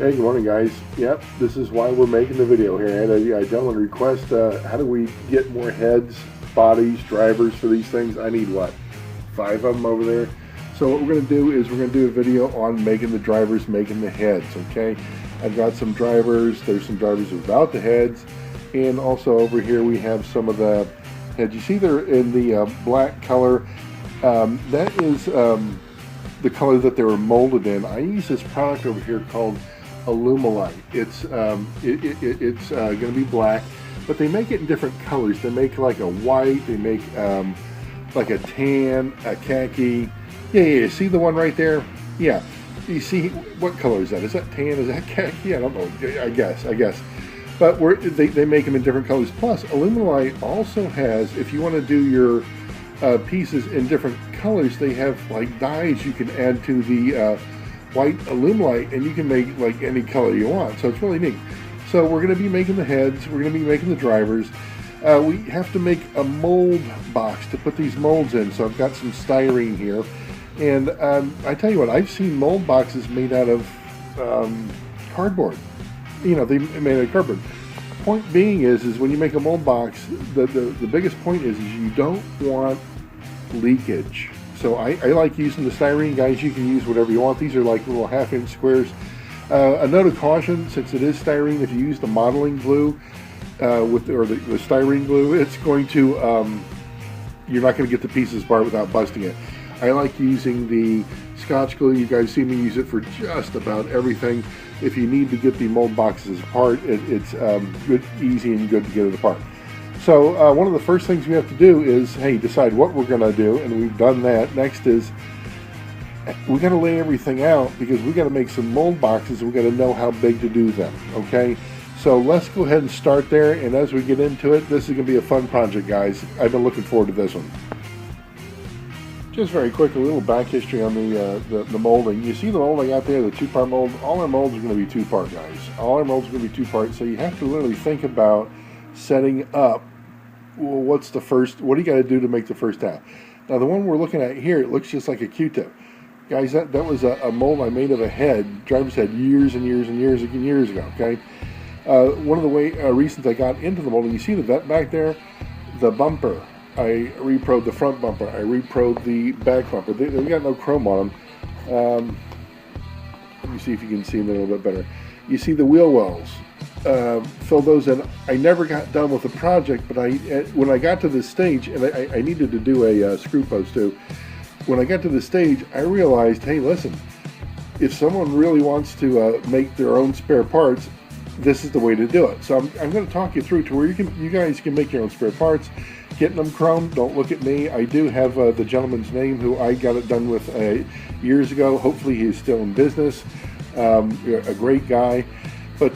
Hey, good morning, guys. Yep, this is why we're making the video here. I had a gentleman request, how do we get more heads, bodies, drivers for these things? I need, what, 5 of them over there? So what we're going to do is we're going to do a video on making the drivers, making the heads, okay? I've got some drivers. There's some drivers without the heads. And also over here we have some of the heads. You see they're in the black color. That is the color that they were molded in. I use this product over here called Alumalite. It's going to be black, but they make it in different colors. They make like a white, they make like a tan, a khaki. Yeah, see the one right there? Yeah. You see, what color is that? Is that tan? Is that khaki? I don't know. I guess. But they make them in different colors. Plus, Alumalite also has, if you want to do your pieces in different colors, they have like dyes you can add to the white Alumalite, and you can make like any color you want. So it's really neat. So we're going to be making the heads. We're going to be making the drivers. We have to make a mold box to put these molds in. So I've got some styrene here. And I tell you what, I've seen mold boxes made out of cardboard. You know, they made out of cardboard. Point being is when you make a mold box, the biggest point is you don't want leakage. So I like using the styrene. Guys, you can use whatever you want. These are like little half-inch squares. A note of caution, since it is styrene, if you use the modeling glue the styrene glue, it's going to you're not going to get the pieces apart without busting it. I like using the Scotch glue. You guys see me use it for just about everything. If you need to get the mold boxes apart, it's good, easy, and good to get it apart. So one of the first things we have to do is, hey, decide what we're going to do, and we've done that. Next is we got to lay everything out because we got to make some mold boxes, and we got to know how big to do them. Okay, so let's go ahead and start there. And as we get into it, this is going to be a fun project, guys. I've been looking forward to this one. Just very quick, a little back history on the molding. You see the molding out there, the 2-part mold. All our molds are going to be 2-part, guys. All our molds are going to be 2-part. So you have to literally think about setting up. Well, what do you got to do to make the first half? Now, the one we're looking at here, it looks just like a Q-tip. Guys, that was a mold I made of a head, driver's head, years and years and years and years ago, okay? One of the reasons I got into the molding, you see the vet back there? The bumper. I reproed the front bumper. I reproed the back bumper. They got no chrome on them. Let me see if you can see them a little bit better. You see the wheel wells. Fill those in. I never got done with the project, but when I got to this stage, and I needed to do a screw post too. When I got to this stage, I realized, hey, listen, if someone really wants to make their own spare parts, this is the way to do it. So I'm going to talk you through to where you guys can make your own spare parts. Getting them chrome, don't look at me. I do have the gentleman's name who I got it done with years ago. Hopefully he's still in business. A great guy. But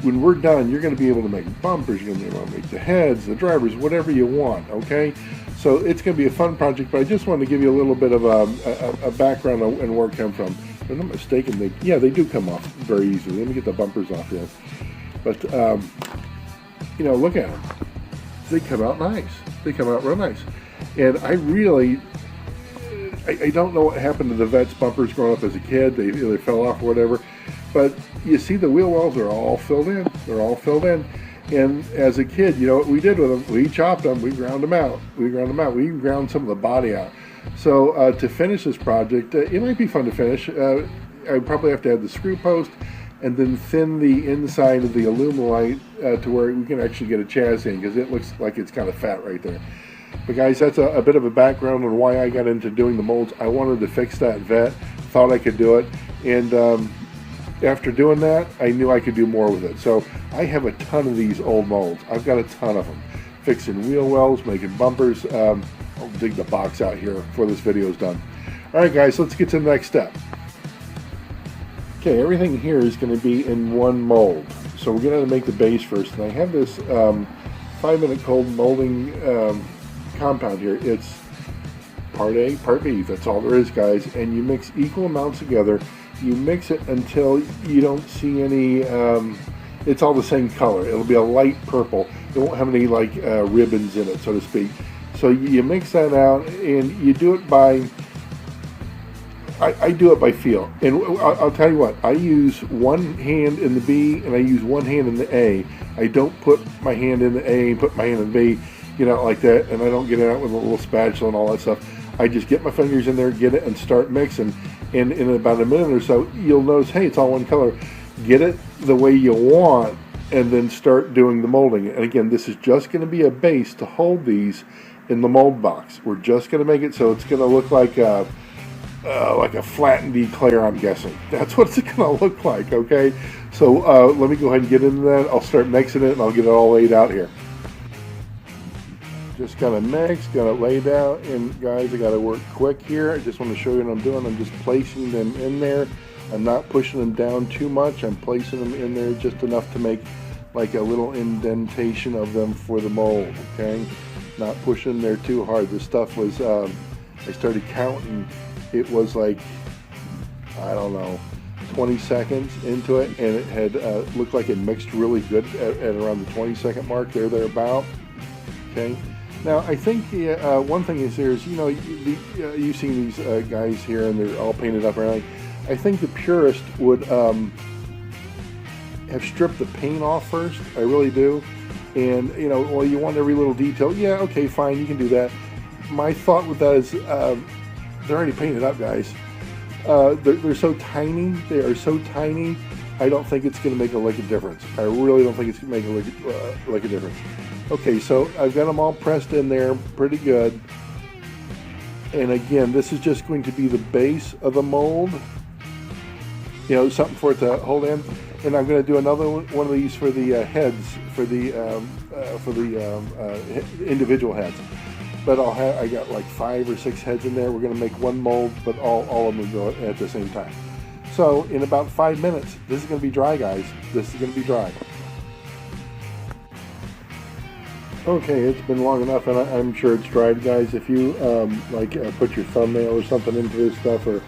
when we're done, you're going to be able to make bumpers, you're going to be able to make the heads, the drivers, whatever you want, okay? So it's going to be a fun project, but I just wanted to give you a little bit of a background and where it came from. If I'm not mistaken, they do come off very easily. Let me get the bumpers off here. But, you know, look at them. They come out nice. They come out real nice. And I don't know what happened to the vet's bumpers growing up as a kid. They either fell off or whatever. But you see the wheel wells are all filled in. They're all filled in. And as a kid, you know what we did with them? We chopped them. We ground them out. We even ground some of the body out. So to finish this project, it might be fun to finish. I probably have to add the screw post and then thin the inside of the Alumalite to where we can actually get a chassis in, because it looks like it's kind of fat right there. But guys, that's a bit of a background on why I got into doing the molds. I wanted to fix that vet, thought I could do it, and after doing that, I knew I could do more with it. So I have a ton of these old molds. I've got a ton of them. Fixing wheel wells, making bumpers. I'll dig the box out here before this video is done. All right, guys, let's get to the next step. Okay, everything here is going to be in one mold. So we're going to make the base first. And I have this 5-minute cold molding compound here. It's part A, part B. That's all there is, guys. And you mix equal amounts together. You mix it until you don't see any, it's all the same color. It'll be a light purple. It won't have any like ribbons in it, so to speak. So you mix that out, and you do it by I do it by feel, and I'll tell you what, I use one hand in the B and I use one hand in the A. I don't put my hand in the A and put my hand in the B, like that, and I don't get it out with a little spatula and all that stuff. I just get my fingers in there, get it, and start mixing, and in about a minute or so, you'll notice, hey, it's all one color. Get it the way you want, and then start doing the molding. And again, this is just going to be a base to hold these in the mold box. We're just going to make it so it's going to look like a flattened eclair, I'm guessing. That's what it's going to look like, okay? So let me go ahead and get into that. I'll start mixing it, and I'll get it all laid out here. Just got to mix, got it laid out, and guys, I got to work quick here. I just want to show you what I'm doing. I'm just placing them in there. I'm not pushing them down too much. I'm placing them in there just enough to make like a little indentation of them for the mold, okay? Not pushing there too hard. This stuff was, I started counting. It was like, I don't know, 20 seconds into it, and it had looked like it mixed really good at around the 20-second mark, thereabout. Okay. Now, I think one thing is you've seen these guys here, and they're all painted up and everything. I think the purist would have stripped the paint off first. I really do. And, well, you want every little detail. Yeah, okay, fine, you can do that. My thought with that is, they're already painted up, guys. They're so tiny. They are so tiny. I don't think it's going to make a difference. I really don't think it's going to make a difference. Okay, so I've got them all pressed in there pretty good. And again, this is just going to be the base of the mold. Something for it to hold in. And I'm going to do another one of these for the heads, for the individual heads. But I got like 5 or 6 heads in there. We're going to make one mold, but all of them go at the same time. So in about 5 minutes, this is going to be dry, guys. This is going to be dry. Okay, it's been long enough, and I'm sure it's dried, guys. If you put your thumbnail or something into this stuff, or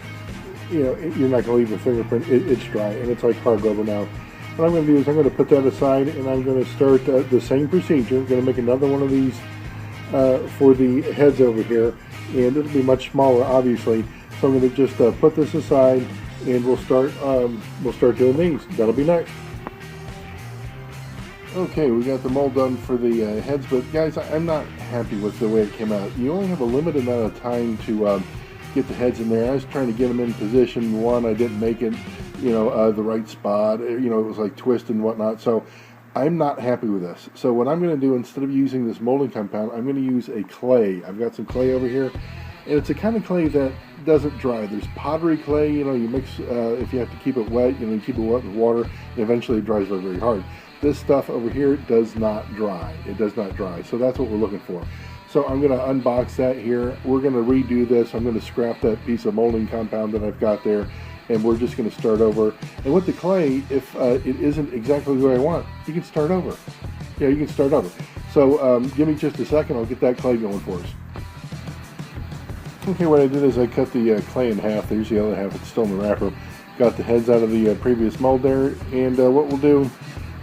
you're not going to leave a fingerprint, it's dry, and it's like hard rubber now. What I'm going to do is I'm going to put that aside, and I'm going to start the same procedure. I'm going to make another one of these for the heads over here, and it'll be much smaller, obviously. So I'm going to just put this aside, and we'll start doing these. That'll be next. Okay, we got the mold done for the heads, but guys, I'm not happy with the way it came out. You only have a limited amount of time to get the heads in there. I was trying to get them in position. One, I didn't make it, the right spot. It was like twist and whatnot. So I'm not happy with this. So what I'm going to do, instead of using this molding compound, I'm going to use a clay. I've got some clay over here, and it's a kind of clay that doesn't dry. There's pottery clay, you mix, if you have to keep it wet, you keep it wet with water, and eventually it dries very, very hard. This stuff over here does not dry. It does not dry. So that's what we're looking for. So I'm going to unbox that here. We're going to redo this. I'm going to scrap that piece of molding compound that I've got there, and we're just going to start over. And with the clay, if it isn't exactly the way I want, you can start over. Yeah, you can start over. So give me just a second. I'll get that clay going for us. Okay, what I did is I cut the clay in half. There's the other half. It's still in the wrapper. Got the heads out of the previous mold there. And what we'll do,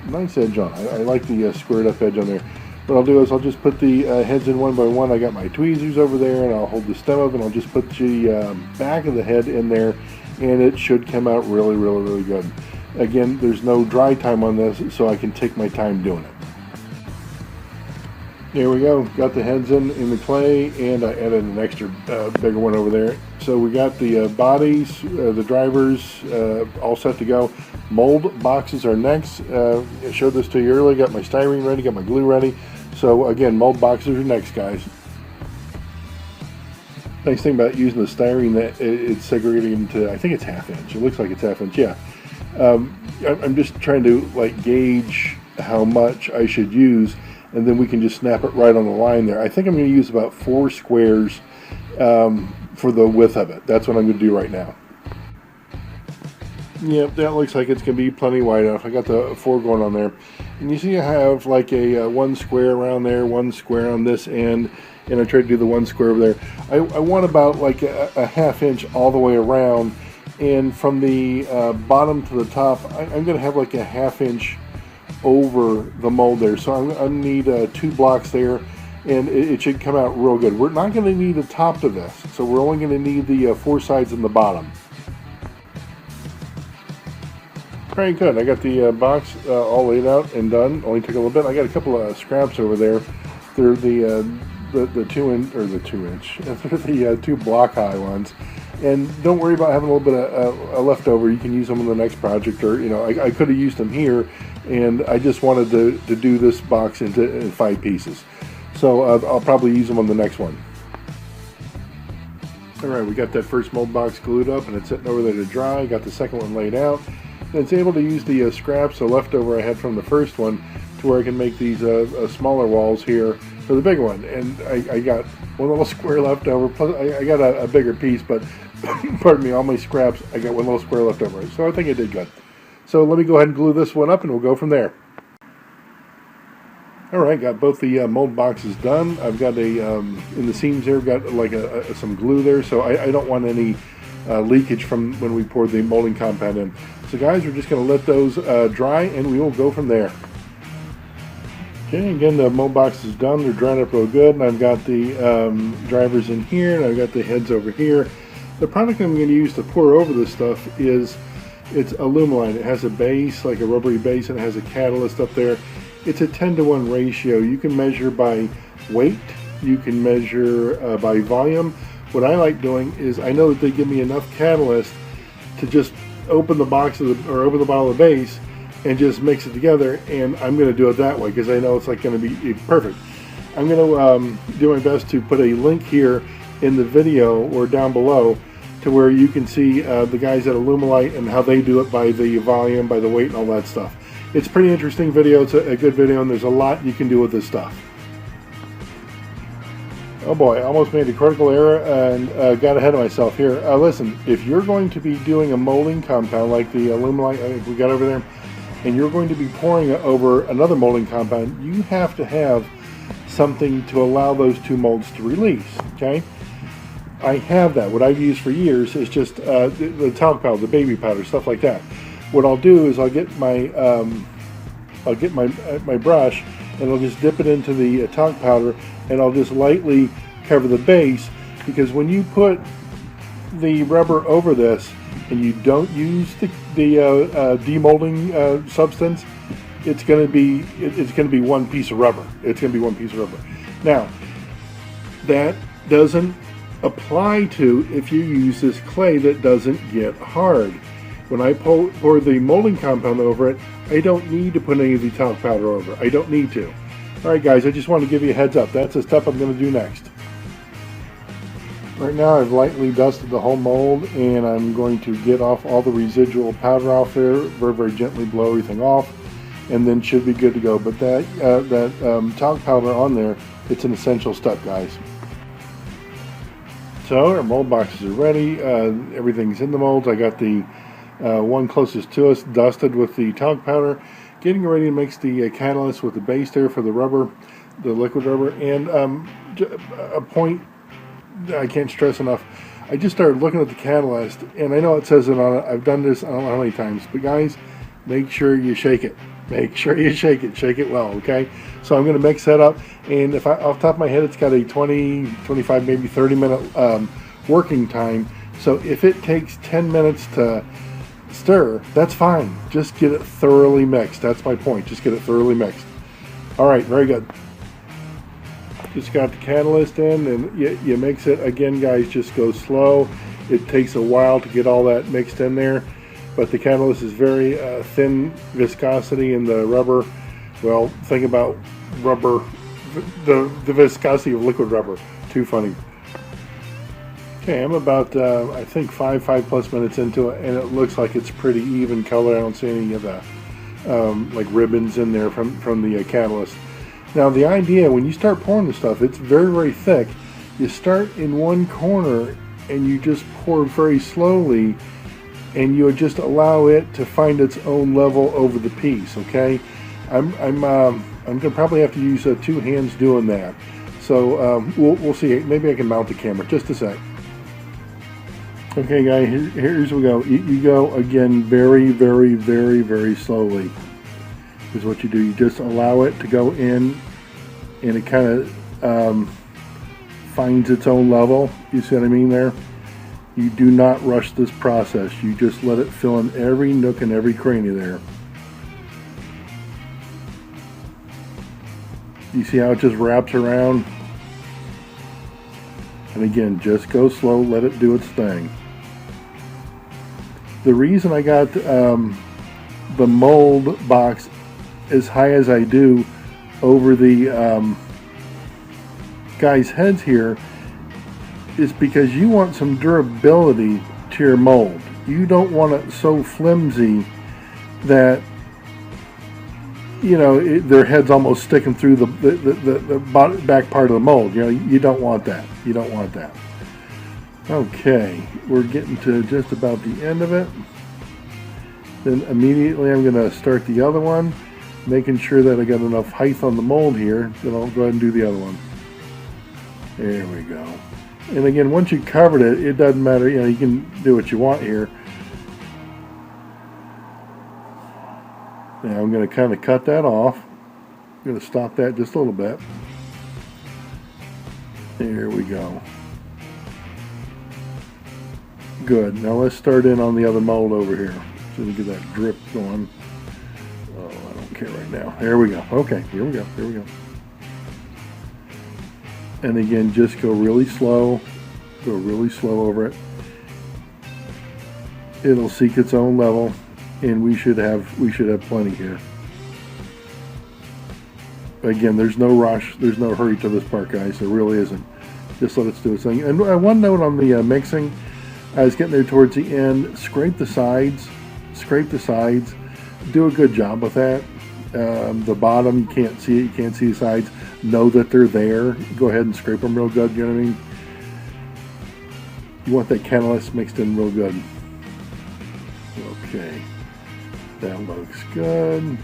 nice edge on. I like the squared up edge on there. What I'll do is I'll just put the heads in one by one. I got my tweezers over there, and I'll hold the stem up, and I'll just put the back of the head in there, and it should come out really, really, really good. Again, there's no dry time on this, so I can take my time doing it. There we go. Got the heads in the clay, and I added an extra bigger one over there. So we got the bodies, the drivers, all set to go. Mold boxes are next. I showed this to you earlier. Got my styrene ready, got my glue ready. So again, mold boxes are next, guys. Nice thing about using the styrene, that it's segregated into, I think it's 1/2 inch. It looks like it's 1/2 inch, yeah. I'm just trying to gauge how much I should use, and then we can just snap it right on the line there. I think I'm going to use about 4 squares for the width of it. That's what I'm going to do right now. Yep, that looks like it's going to be plenty wide enough. I got the 4 going on there. And you see I have like a 1 square around there, 1 square on this end, and I tried to do the 1 square over there. I want about like a 1/2 inch all the way around, and from the bottom to the top, I'm going to have like a 1/2 inch over the mold there. So I'm going to need 2 blocks there, and it should come out real good. We're not going to need a top to this, so we're only going to need the 4 sides and the bottom. Very good. I got the box all laid out and done. Only took a little bit. I got a couple of scraps over there. They're the 2-inch or the 2-inch. They're the 2 block high ones. And don't worry about having a little bit of a leftover. You can use them in the next project, or I could have used them here, and I just wanted to do this box in 5 pieces. So I'll probably use them on the next one. All right, we got that first mold box glued up, and it's sitting over there to dry. Got the second one laid out. And it's able to use the scraps, the leftover I had from the first one, to where I can make these smaller walls here for the big one. And I got one little square left over, plus I got a bigger piece, but pardon me, all my scraps, I got one little square left over. So I think I did good. So let me go ahead and glue this one up, and we'll go from there. All right, got both the mold boxes done. I've got in the seams here, got like some glue there, so I don't want any leakage from when we poured the molding compound in. So guys, we're just going to let those dry, and we will go from there. Okay, again, the mold box is done. They're dried up real good, and I've got the drivers in here, and I've got the heads over here. The product I'm going to use to pour over this stuff it's Alumalite. It has a base, like a rubbery base, and it has a catalyst up there. It's a 10-to-1 ratio. You can measure by weight. You can measure by volume. What I like doing is I know that they give me enough catalyst to just open the box or open the bottle of the base and just mix it together, and I'm going to do it that way because I know it's like going to be perfect. I'm going to do my best to put a link here in the video or down below to where you can see the guys at Alumalite and how they do it by the volume, by the weight, and all that stuff. It's a pretty interesting video. It's a good video, and there's a lot you can do with this stuff. Oh boy, I almost made a critical error and got ahead of myself here. Listen, if you're going to be doing a molding compound like the Alumalite we got over there, and you're going to be pouring it over another molding compound, you have to have something to allow those 2 molds to release, okay? I have that. What I've used for years is just the talc powder, the baby powder, stuff like that. What I'll do is I'll get my brush, and I'll just dip it into the talc powder, and I'll just lightly cover the base, because when you put the rubber over this and you don't use the demolding substance, it's going to be one piece of rubber. It's going to be one piece of rubber. Now, that doesn't apply to if you use this clay that doesn't get hard. When I pour the molding compound over it, I don't need to put any of the talc powder over. I don't need to. Alright guys, I just want to give you a heads up. That's the step I'm going to do next. Right now I've lightly dusted the whole mold, and I'm going to get off all the residual powder off there, very, very gently blow everything off, and then should be good to go. But that talc powder on there, it's an essential step, guys. So our mold boxes are ready. Everything's in the molds. I got the one closest to us dusted with the talc powder, getting ready to mix the catalyst with the base there for the rubber, the liquid rubber. And a point that I can't stress enough, I just started looking at the catalyst, and I know it says it on it. I've done this I don't know how many times, but guys, make sure you shake it. Make sure you shake it well, okay? So I'm going to mix that up, and if off the top of my head, it's got a 20, 25, maybe 30 minute working time. So if it takes 10 minutes to stir, that's fine. Just get it thoroughly mixed. That's my point. Just get it thoroughly mixed. All right, very good. Just got the catalyst in, and you mix it. Again, guys, just go slow. It takes a while to get all that mixed in there, but the catalyst is very thin viscosity, and the rubber, well, think about rubber, the viscosity of liquid rubber. Too funny. Okay, I'm about, I think 5+ minutes into it, and it looks like it's pretty even color. I don't see any of the like ribbons in there from the catalyst. Now the idea, when you start pouring the stuff, it's very, very thick. You start in one corner, and you just pour very slowly, and you just allow it to find its own level over the piece, okay? I'm gonna probably have to use 2 hands doing that. So we'll see. Maybe I can mount the camera. Just a sec. Okay, guys, here's we go. You go again very, very, very, very slowly. Is what you do. You just allow it to go in, and it kind of finds its own level. You see what I mean there? You do not rush this process. You just let it fill in every nook and every cranny there. You see how it just wraps around? And again, just go slow, let it do its thing. The reason I got the mold box as high as I do over the guys' heads here is because you want some durability to your mold. You don't want it so flimsy that, you know, their head's almost sticking through the back part of the mold. You know, you don't want that. You don't want that. Okay, we're getting to just about the end of it. Then immediately I'm going to start the other one, making sure that I got enough height on the mold here. Then I'll go ahead and do the other one. There we go. And again, once you covered it, it doesn't matter. You know, you can do what you want here. Now I'm going to kind of cut that off. I'm going to stop that just a little bit. There we go. Good. Now let's start in on the other mold over here. So we get that drip going. Oh, I don't care right now. There we go. Okay, here we go. Here we go. And again, just go really slow. Go really slow over it. It'll seek its own level, and we should have plenty here. Again, there's no rush. There's no hurry to this part, guys. There really isn't. Just let it do its thing. And one note on the mixing, I was getting there towards the end. Scrape the sides. Scrape the sides. Do a good job with that. The bottom, you can't see it. You can't see the sides. Know that they're there. Go ahead and scrape them real good. You know what I mean? You want that catalyst mixed in real good. Okay. That looks good.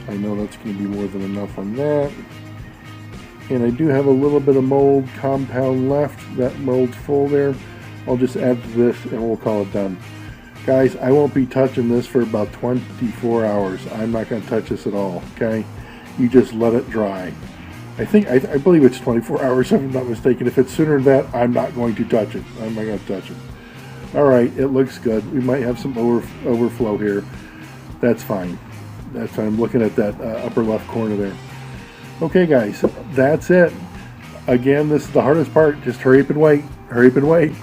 I know that's going to be more than enough on that. And I do have a little bit of mold compound left. That mold's full there. I'll just add to this and we'll call it done. Guys, I won't be touching this for about 24 hours. I'm not going to touch this at all, okay? You just let it dry. I believe it's 24 hours if I'm not mistaken. If it's sooner than that, I'm not going to touch it. I'm not going to touch it. All right, it looks good. We might have some overflow here. That's fine. That's fine. I'm looking at that upper left corner there. Okay, guys, that's it. Again, this is the hardest part. Just hurry up and wait. Hurry up and wait.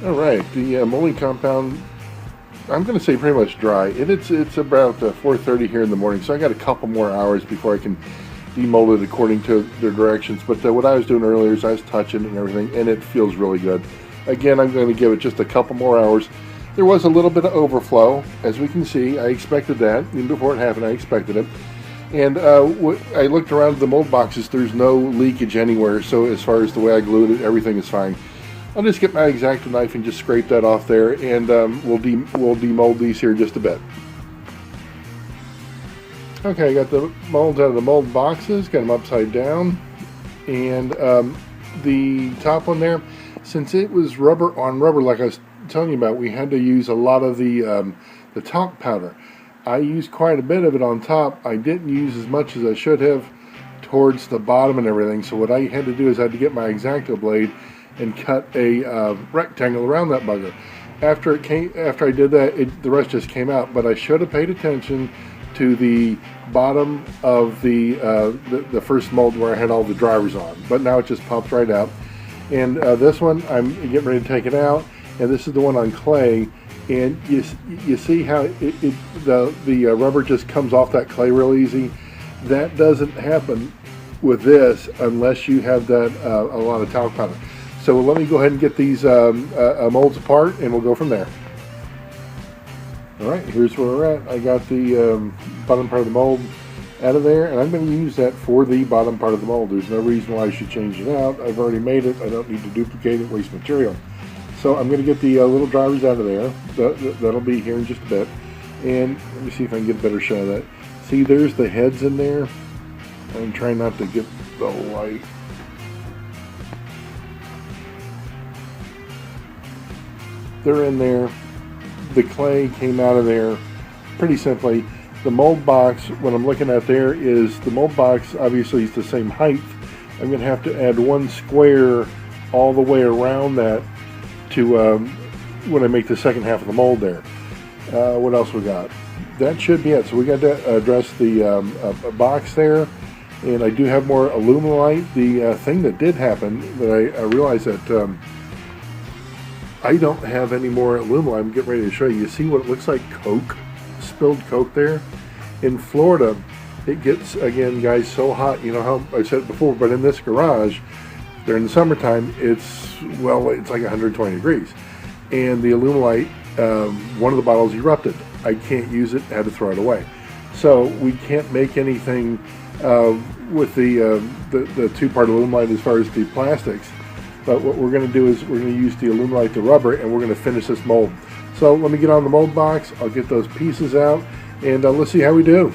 All right, the molding compound, I'm going to say pretty much dry. It's about 4:30 here in the morning, so I got a couple more hours before I can demold it according to their directions. But what I was doing earlier is I was touching it and everything, and it feels really good. Again, I'm going to give it just a couple more hours. There was a little bit of overflow, as we can see. I expected that. Even before it happened, I expected it. And I looked around the mold boxes. There's no leakage anywhere, so as far as the way I glued it, everything is fine. I'll just get my X-Acto knife and just scrape that off there, and we'll demold these here in just a bit. Okay, I got the molds out of the mold boxes, got them upside down, and the top one there, since it was rubber on rubber like I was telling you about, we had to use a lot of the talc powder. I used quite a bit of it on top. I didn't use as much as I should have towards the bottom and everything, so what I had to do is I had to get my X-Acto blade and cut a rectangle around that bugger. After I did that, the rest just came out. But I should have paid attention to the bottom of the first mold where I had all the drivers on. But now it just pops right out. And this one, I'm getting ready to take it out. And this is the one on clay. And you see how the rubber just comes off that clay real easy. That doesn't happen with this unless you have that a lot of talc powder. So let me go ahead and get these molds apart, and we'll go from there. All right, here's where we're at. I got the bottom part of the mold out of there, and I'm going to use that for the bottom part of the mold. There's no reason why I should change it out. I've already made it. I don't need to duplicate it, waste material. So I'm going to get the little drivers out of there. That'll be here in just a bit. And let me see if I can get a better shot of that. See, there's the heads in there. I'm trying not to get the light. They're in there. The clay came out of there pretty simply. the mold box, what I'm looking at there is the mold box obviously is the same height. I'm going to have to add one square all the way around that to when I make the second half of the mold there. What else we got? That should be it. So we got to address the box there, and I do have more Alumalite. The thing that did happen that I realized that I don't have any more Alumalite. I'm getting ready to show you. You see what it looks like? Coke, spilled Coke there. In Florida, it gets, again, guys, so hot. You know how I said it before, but in this garage, during the summertime, it's like 120 degrees. And the Alumalite, one of the bottles erupted. I can't use it, had to throw it away. So we can't make anything with the two-part Alumalite as far as the plastics. But what we're going to do is we're going to use the Alumalite, the rubber, and we're going to finish this mold. So let me get on the mold box. I'll get those pieces out, and let's see how we do.